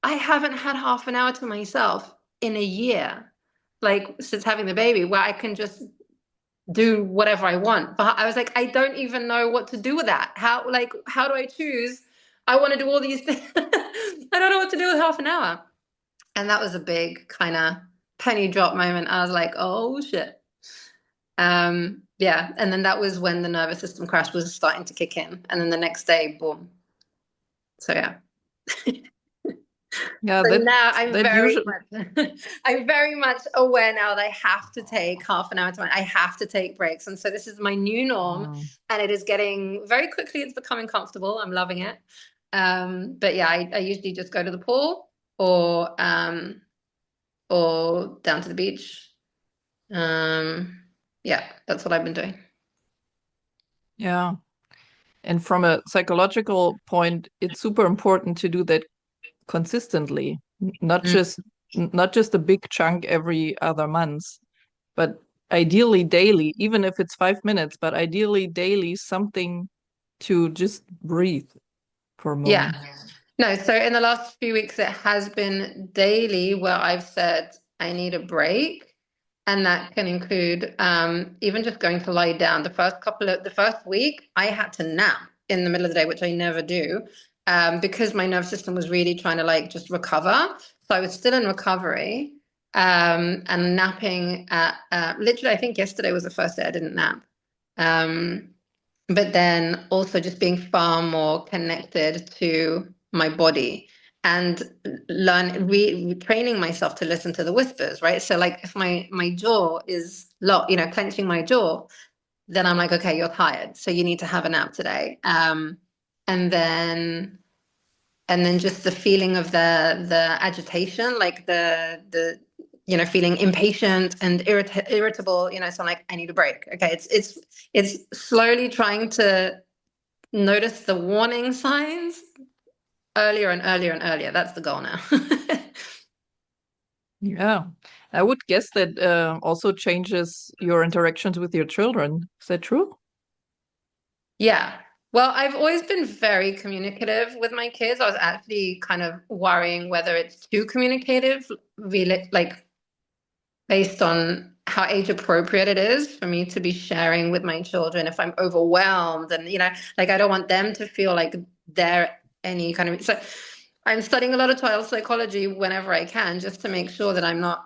I haven't had half an hour to myself in a year, like since having the baby, where I can just do whatever I want. But I was like, I don't even know what to do with that. How do I choose? I want to do all these things. I don't know what to do with half an hour. And that was a big kind of penny drop moment. I was like, oh shit. Yeah. And then that was when the nervous system crash was starting to kick in. And then the next day, boom. So yeah. Yeah, So now that usually. I'm very much aware now that I have to take half an hour to I have to take breaks. And so this is my new norm Mm. and it is getting very quickly, it's becoming comfortable. I'm loving it. But yeah, I usually just go to the pool or down to the beach. Yeah, that's what I've been doing. Yeah. And from a psychological point, it's super important to do that consistently, not Mm. just not just a big chunk every other month, but ideally daily, even if it's 5 minutes, but ideally daily, something to just breathe for a Yeah. moment. No, so in the last few weeks, it has been daily where I've said I need a break. And that can include even just going to lie down. The first week, I had to nap in the middle of the day, which I never do, because my nervous system was really trying to like just recover. So I was still in recovery and napping at literally, I think yesterday was the first day I didn't nap. Um, but then also just being far more connected to my body and training myself to listen to the whispers, right? So like if my jaw is locked, clenching my jaw, then I'm like, okay, you're tired, so you need to have a nap today. And then just the feeling of the agitation, like the feeling impatient and irritable, so I'm like, I need a break. Okay, it's slowly trying to notice the warning signs earlier and earlier and earlier. That's the goal now. Yeah. I would guess that also changes your interactions with your children. Is that true? Yeah. Well, I've always been very communicative with my kids. I was actually kind of worrying whether it's too communicative, really, like based on how age appropriate it is for me to be sharing with my children if I'm overwhelmed and like I don't want them to feel like they're any kind of so I'm studying a lot of child psychology whenever I can just to make sure that I'm not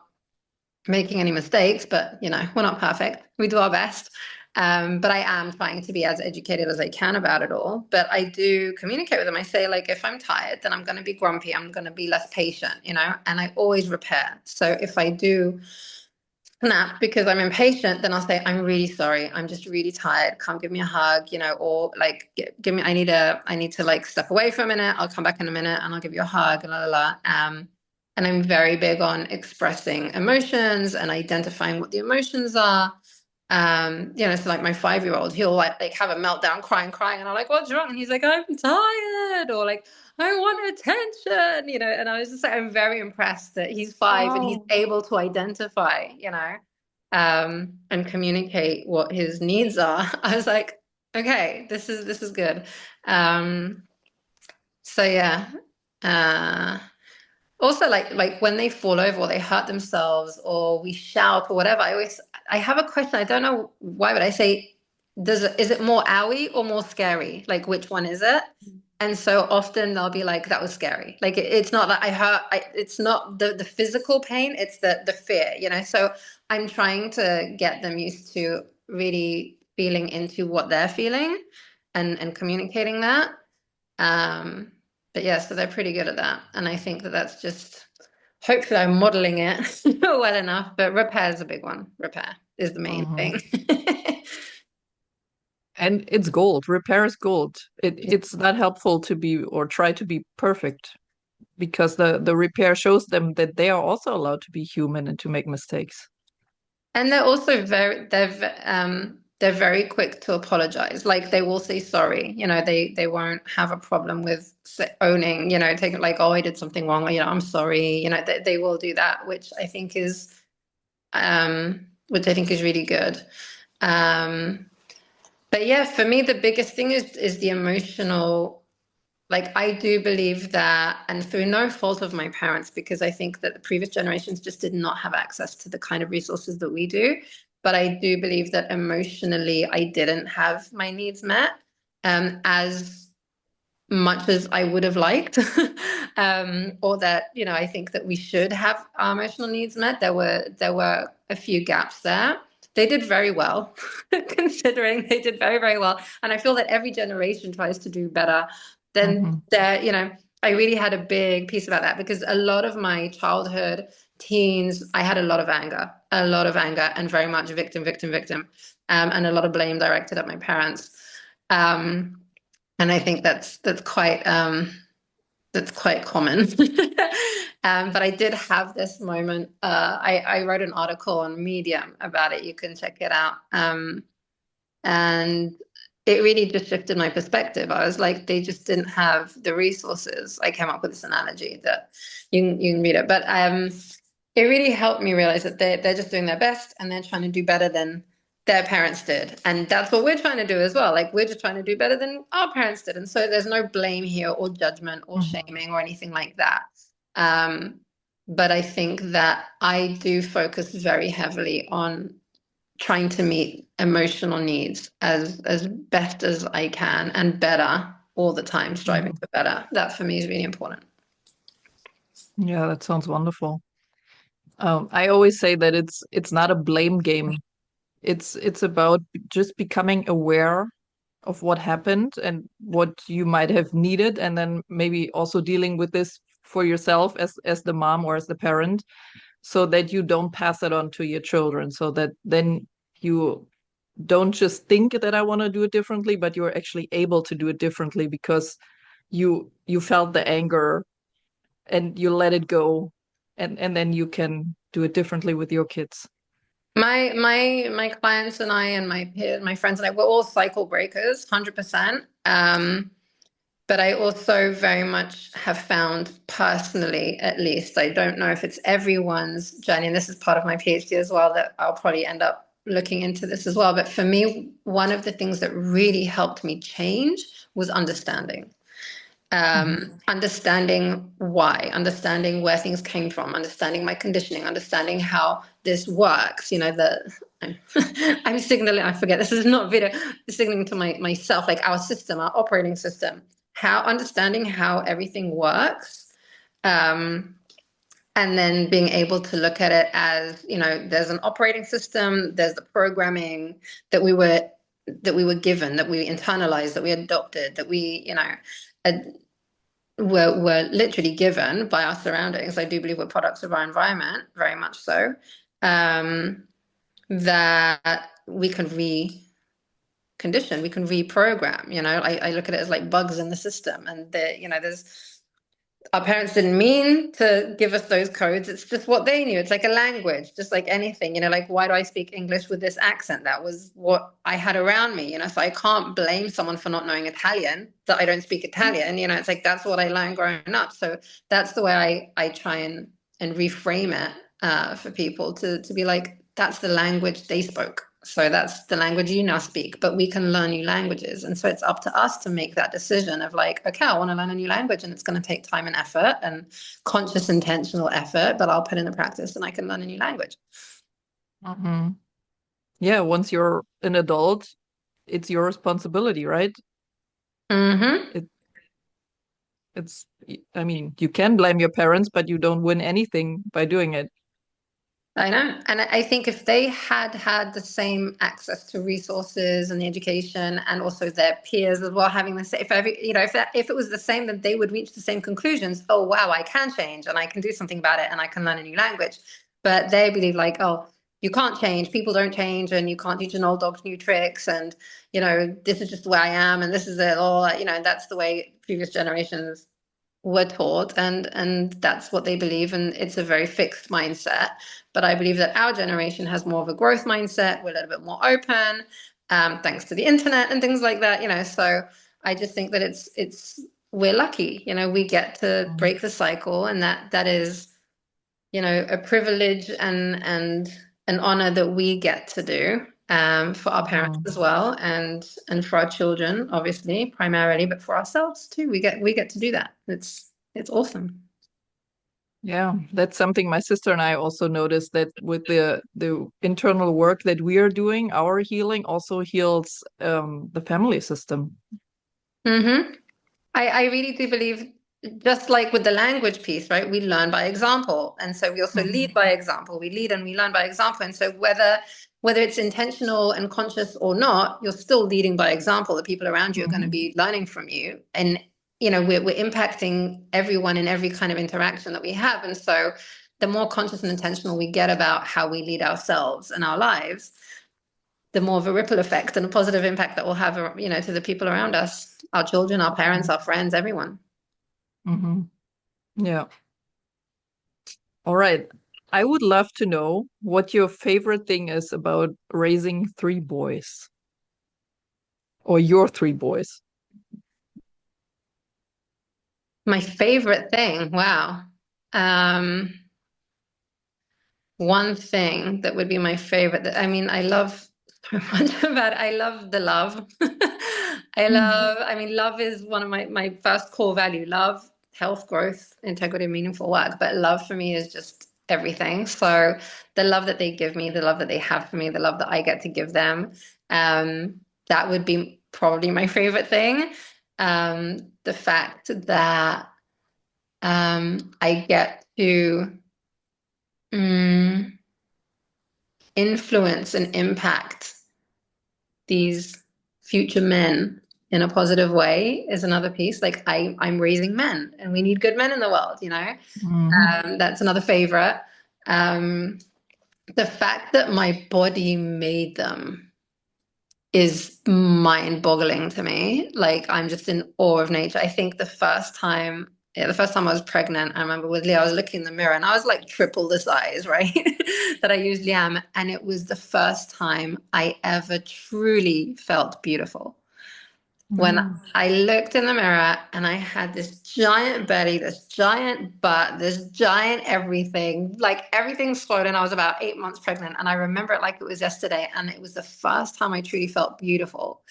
making any mistakes, but we're not perfect. We do our best. But I am trying to be as educated as I can about it all. But I do communicate with them. I say, like, if I'm tired, then I'm going to be grumpy. I'm going to be less patient, and I always repair. So if I do snap because I'm impatient, then I'll say, I'm really sorry. I'm just really tired. Come give me a hug, or like give me, I need to like step away for a minute. I'll come back in a minute and I'll give you a hug, la la la. And I'm very big on expressing emotions and identifying what the emotions are. So like my 5-year-old, he'll like have a meltdown, crying, and I'm like, what's wrong? And he's like, I'm tired, or like, I want attention, and I was just like, I'm very impressed that he's 5 and he's Oh. able to identify, and communicate what his needs are. I was like, okay, this is good. Um, so yeah. Uh, Also, like when they fall over or they hurt themselves or we shout or whatever, I have a question. I don't know why, but I say, is it more owie or more scary? Like which one is it? And so often they'll be like, that was scary. Like it's not that I hurt. It's not the physical pain. It's the fear. So I'm trying to get them used to really feeling into what they're feeling and communicating that. Um, but yeah, so they're pretty good at that. And I think that that's just, hopefully I'm modeling it well enough, but repair is a big one. Repair is the main Hmm. thing. And it's gold. Repair is gold. It's not helpful to be or try to be perfect. because the repair shows them that they are also allowed to be human and to make mistakes. And they're also they're very quick to apologize. Like they will say sorry. They won't have a problem with owning. Taking like, oh, I did something wrong. I'm sorry. They will do that, which I think is really good. But yeah, for me, the biggest thing is the emotional. Like, I do believe that, and through no fault of my parents, because I think that the previous generations just did not have access to the kind of resources that we do. But I do believe that emotionally, I didn't have my needs met as much as I would have liked, or that, I think that we should have our emotional needs met. There were a few gaps there. They did very well, considering they did very, very well. And I feel that every generation tries to do better. Then Mm-hmm. I really had a big piece about that because a lot of my childhood, teens, I had a lot of anger, and very much victim, victim, victim, and a lot of blame directed at my parents. And I think that's quite common. But I did have this moment. I wrote an article on Medium about it. You can check it out. And it really just shifted my perspective. I was like, they just didn't have the resources. I came up with this analogy that you can read it, but it really helped me realize that they're just doing their best and they're trying to do better than their parents did. And that's what we're trying to do as well. Like, we're just trying to do better than our parents did. And so there's no blame here or judgment or Mm-hmm. shaming or anything like that. But I think that I do focus very heavily on trying to meet emotional needs as best as I can and better all the time, striving Mm-hmm. for better. That for me is really important. Yeah, that sounds wonderful. I always say that it's not a blame game. It's about just becoming aware of what happened and what you might have needed, and then maybe also dealing with this for yourself as the mom or as the parent, so that you don't pass it on to your children, so that then you don't just think that I want to do it differently, but you're actually able to do it differently because you felt the anger and you let it go, and then you can do it differently with your kids. My clients and I and my peers, my friends and I, we're all cycle breakers, 100%. But I also very much have found personally, at least, I don't know if it's everyone's journey, and this is part of my PhD as well, that I'll probably end up looking into this as well. But for me, one of the things that really helped me change was understanding. Mhm. Understanding why, understanding where things came from, understanding my conditioning, understanding how this works. I'm signaling, I forget, this is not video, signaling to myself, like our system, our operating system, how understanding how everything works. And then being able to look at it as, there's an operating system, there's the programming that we were given, that we internalized, that we adopted, that we, we're literally given by our surroundings. I do believe we're products of our environment, very much so. That we can recondition, we can reprogram. I look at it as like bugs in the system, and there's our parents didn't mean to give us those codes. It's just what they knew. It's like a language, just like anything, like, why do I speak English with this accent? That was what I had around me, so I can't blame someone for not knowing Italian, that I don't speak Italian. It's like, that's what I learned growing up. So that's the way I try and reframe it for people to be like, that's the language they spoke. So that's the language you now speak, but we can learn new languages. And so it's up to us to make that decision of like, okay, I want to learn a new language, and it's going to take time and effort and conscious, intentional effort, but I'll put in the practice and I can learn a new language. Hmm. Yeah, once you're an adult, it's your responsibility, right? Mm-hmm. It, it's, I mean, you can blame your parents, but you don't win anything by doing it. I know. And I think if they had had the same access to resources and the education, and also their peers as well, having the same, if it was the same, then they would reach the same conclusions. Oh, wow, I can change and I can do something about it and I can learn a new language. But they believe like, oh, you can't change. People don't change, and you can't teach an old dog new tricks. And, this is just the way I am. And this is it all, that's the way previous generations were taught, and that's what they believe, and it's a very fixed mindset. But I believe that our generation has more of a growth mindset. We're a little bit more open, thanks to the internet and things like that, you know. So I just think that it's we're lucky, you know, we get to Mm. break the cycle, and that is, you know, a privilege and an honor that we get to do, for our parents Mhm. as well, and for our children, obviously, primarily, but for ourselves too. We get to do that. It's awesome. Yeah, that's something my sister and I also noticed, that with the internal work that we are doing, our healing also heals the family system. Mm-hmm. I really do believe, just like with the language piece, right? We learn by example. And so we also lead Mhm. by example. We lead and we learn by example. And so whether it's intentional and conscious or not, you're still leading by example. The people around you are going to Mhm. be learning from you. And, you know, we're impacting everyone in every kind of interaction that we have. And so the more conscious and intentional we get about how we lead ourselves and our lives, the more of a ripple effect and a positive impact that will have, you know, to the people around us, our children, our parents, our friends, everyone. Mhm. Yeah. All right. I would love to know what your favorite thing is about raising three boys, or your three boys. My favorite thing, wow. Um, One thing that would be my favorite. I mean, I love so much about it. I love the love. Mm. I mean, love is one of my first core value. Love, health, growth, integrity, meaningful work. But love for me is just everything. So the love that they give me, the love that they have for me, the love that I get to give them, that would be probably my favorite thing. The fact that I get to mm, influence and impact these future men in a positive way is another piece. Like I'm raising men, and we need good men in the world. You know, Mhm. that's another favorite. Um, the fact that my body made them is mind-boggling to me. Like I'm just in awe of nature. I think the first time I was pregnant, I remember with Leah, I was looking in the mirror and I was like triple the size, right? that I usually am. And it was the first time I ever truly felt beautiful. When Mm. I looked in the mirror and I had this giant belly, this giant butt, this giant everything, like everything slowed. And I was about 8 months pregnant. And I remember it like it was yesterday. And it was the first time I truly felt beautiful.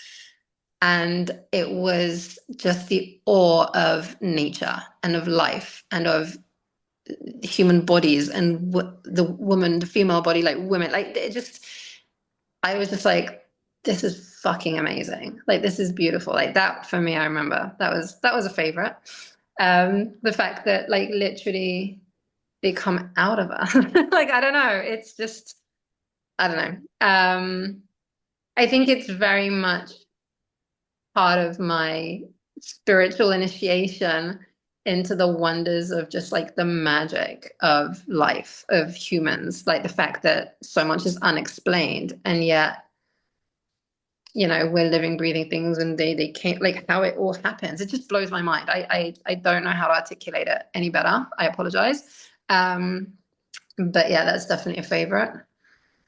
And it was just the awe of nature and of life and of human bodies and the woman, the female body, like women, like it just, I was just like, this is fucking amazing. Like this is beautiful. Like that for me, I remember that was a favorite. The fact that like literally they come out of us. like I don't know. It's just I don't know. I think it's very much part of my spiritual initiation into the wonders of just like the magic of life, of humans, like the fact that so much is unexplained and yet, you know, we're living, breathing things and they can't, like how it all happens. It just blows my mind. I don't know how to articulate it any better. I apologize. But yeah, that's definitely a favorite.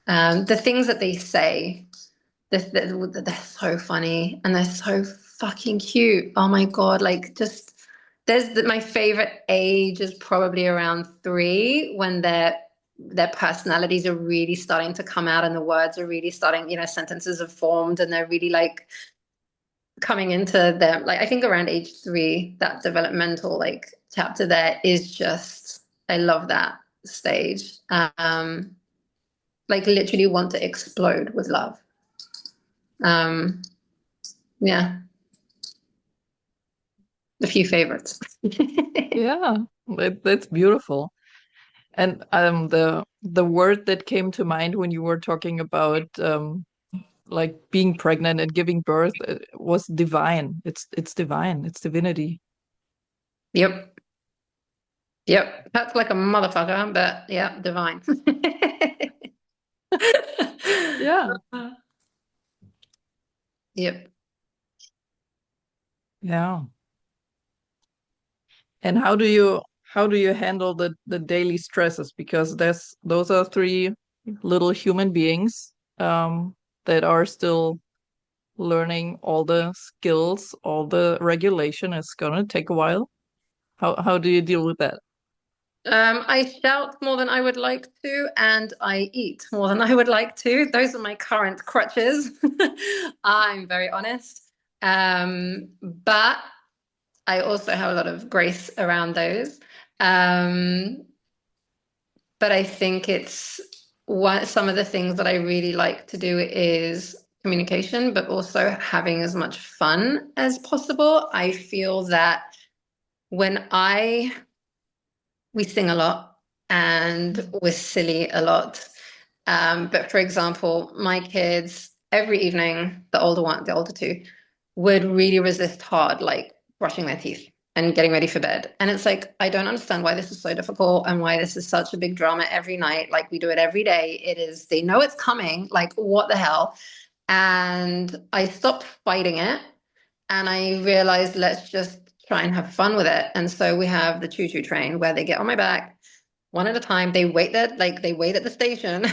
The things that they say, they're so funny and they're so fucking cute. Oh my God. Like just my favorite age is probably around 3 when their personalities are really starting to come out and the words are really starting, you know, sentences have formed and they're really like coming into them. Like I think around age 3, that developmental like chapter there is just, I love that stage. Like literally want to explode with love. Um, yeah, a few favorites. Yeah, that's beautiful. And the word that came to mind when you were talking about like being pregnant and giving birth was divine. It's divine. It's divinity. Yep. Yep. That's like a motherfucker, but yeah, divine. Yeah. Yep. Yeah. And how do you handle the daily stresses? Because those are three little human beings that are still learning all the skills, all the regulation. It's gonna take a while. How do you deal with that? I shout more than I would like to, and I eat more than I would like to. Those are my current crutches. I'm very honest. But I also have a lot of grace around those. Um, but I think it's some of the things that I really like to do is communication, but also having as much fun as possible. I feel that when we sing a lot and we're silly a lot. But for example, my kids every evening, the older two, would really resist hard, like brushing their teeth and getting ready for bed. And it's like, I don't understand why this is so difficult and why this is such a big drama every night. Like we do it every day. They know it's coming. Like, what the hell? And I stopped fighting it and I realized let's just try and have fun with it. And so we have the choo-choo train where they get on my back one at a time. They wait there, like they wait at the station.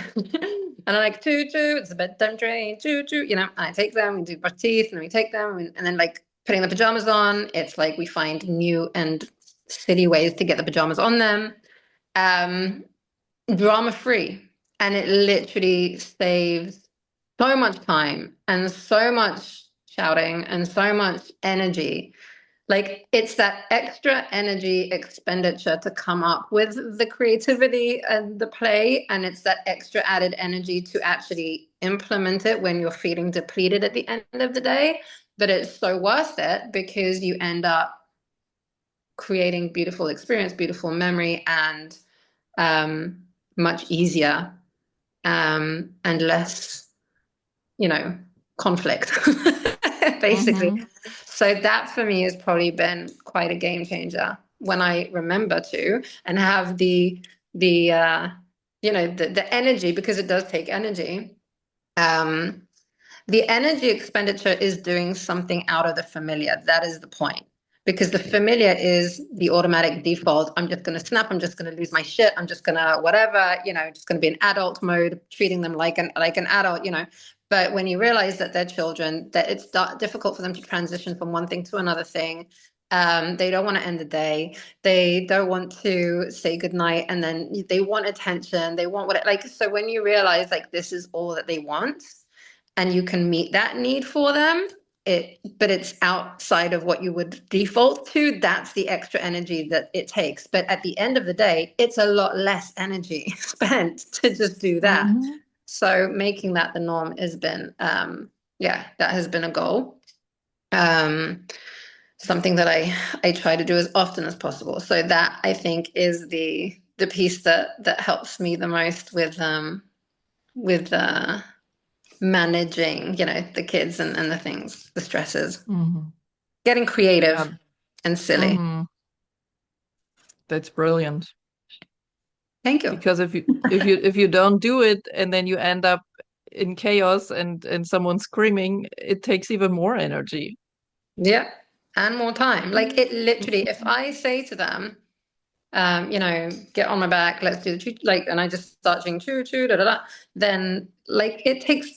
And I'm like, choo choo, it's a bedtime train, choo choo, and I take them, we do brush teeth, and then we take them, and then like putting the pajamas on, it's like we find new and silly ways to get the pajamas on them. Um, Drama free. And it literally saves so much time and so much shouting and so much energy. Like it's that extra energy expenditure to come up with the creativity and the play, and it's that extra added energy to actually implement it when you're feeling depleted at the end of the day. But it's so worth it because you end up creating beautiful experience, beautiful memory, and um, much easier and less, conflict, basically. Mm-hmm. So that for me has probably been quite a game changer when I remember to and have the energy, because it does take energy. Um, the energy expenditure is doing something out of the familiar. That is the point. Because the familiar is the automatic default. I'm just going to snap. I'm just going to lose my shit. I'm just going to whatever, just going to be in adult mode, treating them like an adult. But when you realize that they're children, that it's difficult for them to transition from one thing to another thing. They don't want to end the day. They don't want to say goodnight, and then they want attention. They want so when you realize like this is all that they want, and you can meet that need for them, but it's outside of what you would default to, that's the extra energy that it takes. But at the end of the day, it's a lot less energy spent to just do that. Mm-hmm. So making that the norm has been that has been a goal. um Something that I try to do as often as possible. So that I think is the piece that helps me the most with managing, the kids and the things, the stresses, Mm-hmm. getting Yeah. creative and silly. Mm-hmm. That's brilliant. Thank you. Because if you don't do it and then you end up in chaos and someone screaming, it takes even more energy. Yeah. And more time. Like it literally, if I say to them, get on my back, let's do the choo, like, and I just start saying choo choo, da da da, then like it takes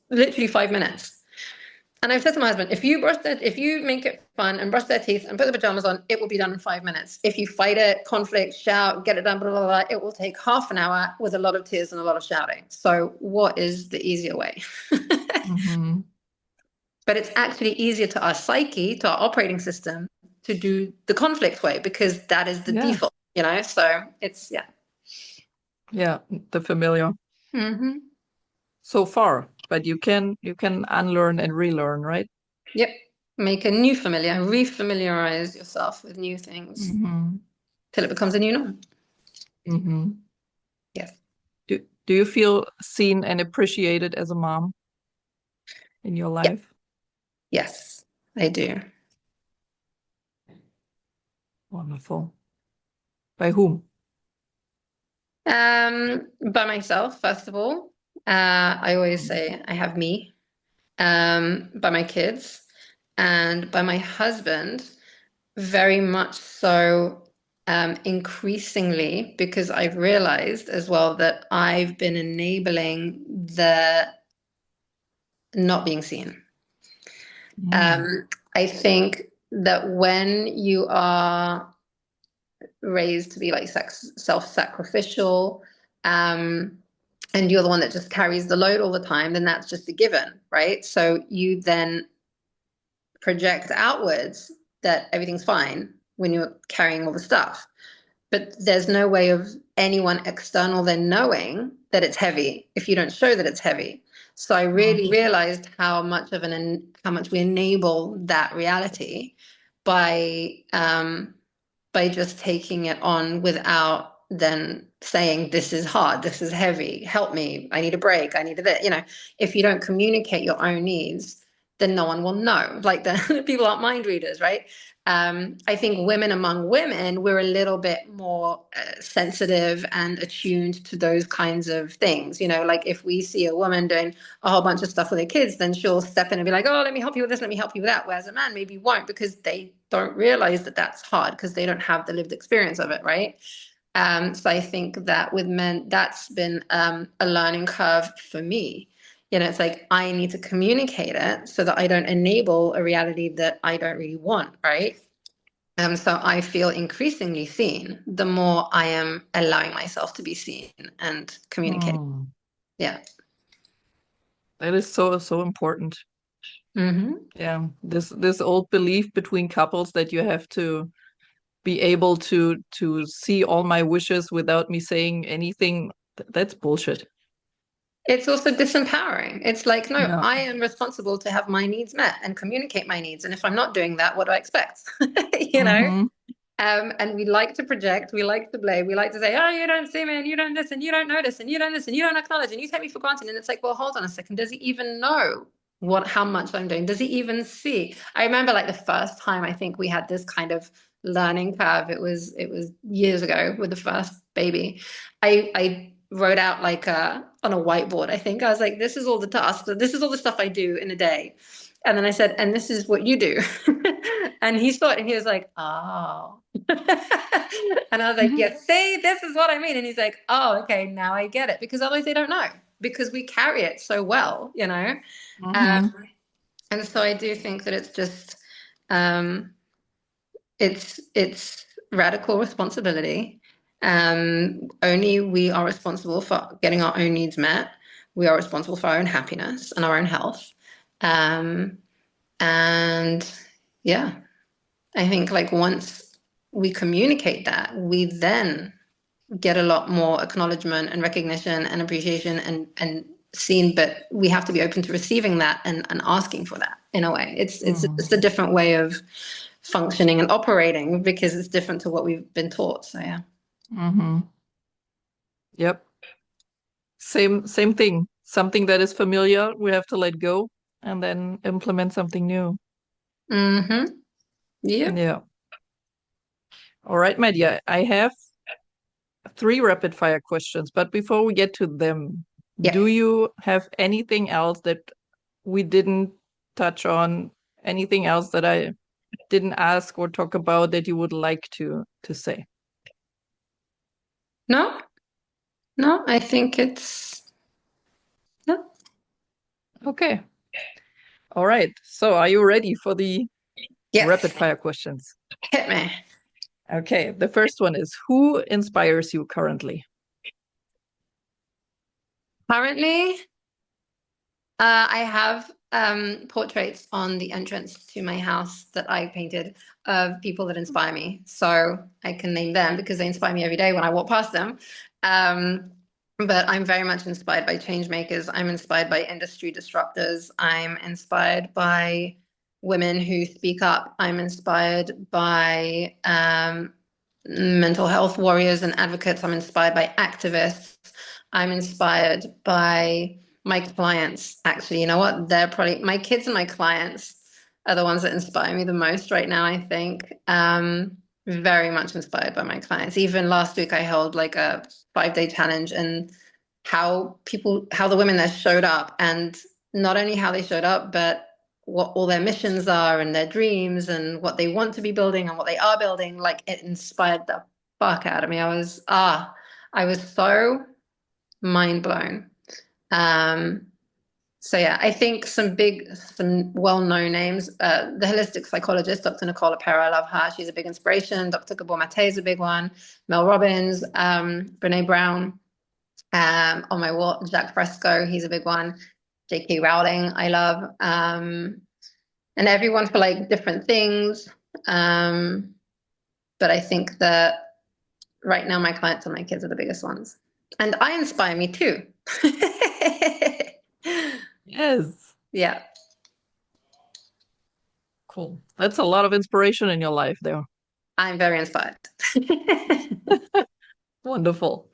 literally 5 minutes. And I've said to my husband, if you make it fun and brush their teeth and put the pajamas on, it will be done in 5 minutes. If you fight it, conflict, shout, get it done, blah, blah, blah, it will take half an hour with a lot of tears and a lot of shouting. So what is the easier way? Mm-hmm. But it's actually easier to our psyche, to our operating system, to do the conflict way because that is the Yeah. default. So it's, yeah. Yeah, the familiar. Mm-hmm. So far, but you can unlearn and relearn, right? Yep. Make a new familiar, refamiliarize yourself with new things Mm-hmm. till it becomes a new norm. Mm-hmm. Yes. Do you feel seen and appreciated as a mom in your Yeah. life? Yes, I do. Wonderful. By whom? By myself, first of all. I always say I have me. By my kids and by my husband. very much so, increasingly, because I've realized as well that I've been enabling the not being seen. Mm. Um, I think that when you are raised to be like self-sacrificial, um, and you're the one that just carries the load all the time, then that's just a given, right? So you then project outwards that everything's fine when you're carrying all the stuff. But there's no way of anyone external then knowing that it's heavy if you don't show that it's heavy. So I really Mm. realized how much we enable that reality by just taking it on without then saying, this is hard, this is heavy, help me, I need a break, I need a bit. If you don't communicate your own needs, then no one will know. Like the people aren't mind readers, right? I think women among women, we're a little bit more sensitive and attuned to those kinds of things. Like if we see a woman doing a whole bunch of stuff with her kids, then she'll step in and be like, oh, let me help you with this, let me help you with that. Whereas a man maybe won't, because they don't realize that that's hard because they don't have the lived experience of it, right? So I think that with men, that's been a learning curve for me. It's like I need to communicate it so that I don't enable a reality that I don't really want, right? So I feel increasingly seen the more I am allowing myself to be seen and communicate. Mm. Yeah. That is so, so important. Hmm. Yeah. This old belief between couples that you have to be able to see all my wishes without me saying anything, that's bullshit. It's also disempowering. It's like, no, Yeah. I am responsible to have my needs met and communicate my needs. And if I'm not doing that, what do I expect? you know? Mm-hmm. And we like to project, we like to blame, we like to say, oh, you don't see me, and you don't listen, you don't notice, and you don't listen, you don't acknowledge, and you take me for granted. And it's like, well, hold on a second. Does he even know how much I'm doing? Does he even see? I remember like the first time I think we had this kind of learning curve. It was years ago with the first baby. I wrote out like on a whiteboard, I think. I was like, this is all the tasks, this is all the stuff I do in a day. And then I said, and this is what you do. And he saw it and he was like, oh. And I was like, yeah, see, this is what I mean. And he's like, oh, okay, now I get it. Because otherwise they don't know, because we carry it so well. Mm-hmm. Um, and so I do think that it's just, um, it's radical responsibility. Only we are responsible for getting our own needs met. We are responsible for our own happiness and our own health. Um, and yeah, I think like once we communicate that, we then get a lot more acknowledgement and recognition and appreciation and seen, but we have to be open to receiving that and asking for that in a way. It's Mm. just a different way of functioning and operating because it's different to what we've been taught. So yeah. Mm-hmm. Yep. Same thing. Something that is familiar, we have to let go and then implement something new. Mm-hmm. Yep. Yeah. All right, my dear. I have three rapid fire questions, but before we get to them, do Yep. you have anything else that we didn't touch on? Anything else that I didn't ask or talk about that you would like to say? No, no, I think it's no. Okay. All right. So are you ready for the rapid Yes. fire questions? Hit me. Okay. The first one is, who inspires you currently? Currently, I have portraits on the entrance to my house that I painted of people that inspire me. So I can name them because they inspire me every day when I walk past them. Um, but I'm very much inspired by change makers. I'm inspired by industry disruptors. I'm inspired by women who speak up. I'm inspired by mental health warriors and advocates. I'm inspired by activists. I'm inspired by my clients. Actually, you know what? They're probably my kids and my clients are the ones that inspire me the most right now, I think. Very much inspired by my clients. Even last week I held like a 5-day challenge, and how the women there showed up, and not only how they showed up, but what all their missions are and their dreams and what they want to be building and what they are building, like it inspired the fuck out of me. I was so mind blown. Um, so yeah, I think some well-known names. The holistic psychologist, Dr. Nicola Pera, I love her. She's a big inspiration. Dr. Gabor Mate is a big one. Mel Robbins, Brene Brown. On my wall, Jack Fresco, he's a big one. J.K. Rowling, I love. And everyone for like different things. But I think that right now my clients and my kids are the biggest ones. And I inspire me too. Yes. Yeah. Cool. That's a lot of inspiration in your life there. I'm very inspired. Wonderful.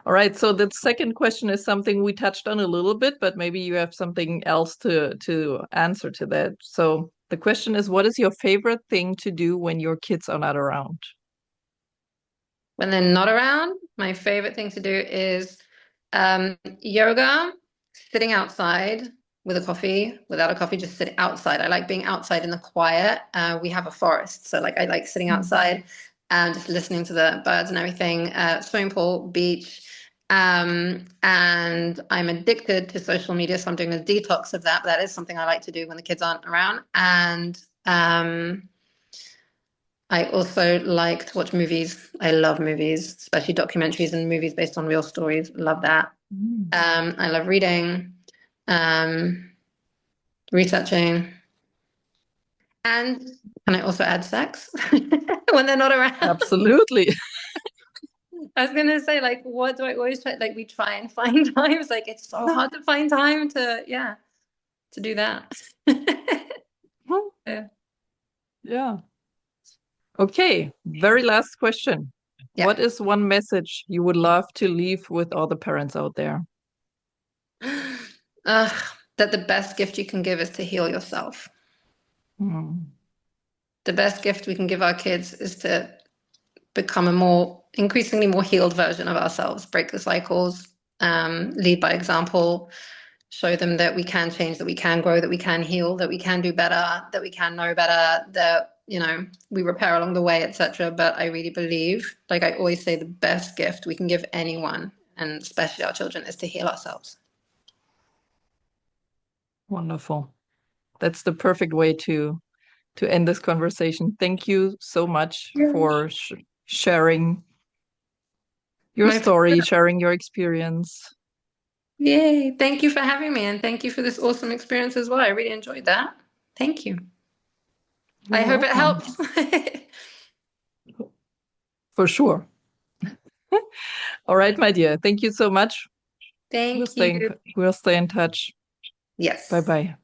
All right. So the second question is something we touched on a little bit, but maybe you have something else to answer to that. So the question is, what is your favorite thing to do when your kids are not around? When they're not around, my favorite thing to do is yoga, sitting outside with a coffee, without a coffee, just sitting outside. I like being outside in the quiet. We have a forest, so like I like sitting outside and just listening to the birds and everything. Swimming pool, beach. And I'm addicted to social media, so I'm doing a detox of that. But that is something I like to do when the kids aren't around. And I also like to watch movies. I love movies, especially documentaries and movies based on real stories. Love that. I love reading, researching, and can I also add sex when they're not around? Absolutely. I was gonna say, like, what do I always try? Like, we try and find times. Like, it's so hard to find time to do that. Yeah. Yeah. Okay. Very last question. Yeah. What is one message you would love to leave with all the parents out there? That the best gift you can give is to heal yourself. The best gift we can give our kids is to become increasingly more healed version of ourselves, break the cycles, lead by example, show them that we can change, that we can grow, that we can heal, that we can do better, that we can know better, that, we repair along the way, etc. But I really believe, like I always say, the best gift we can give anyone, and especially our children, is to heal ourselves. Wonderful. That's the perfect way to end this conversation. Thank you so much for sharing your story, sharing your experience. Yay. Thank you for having me, and thank you for this awesome experience as well. I really enjoyed that. Thank you. I hope it helps. For sure. All right, my dear. Thank you so much. Thank you. We'll stay in touch. Yes. Bye-bye.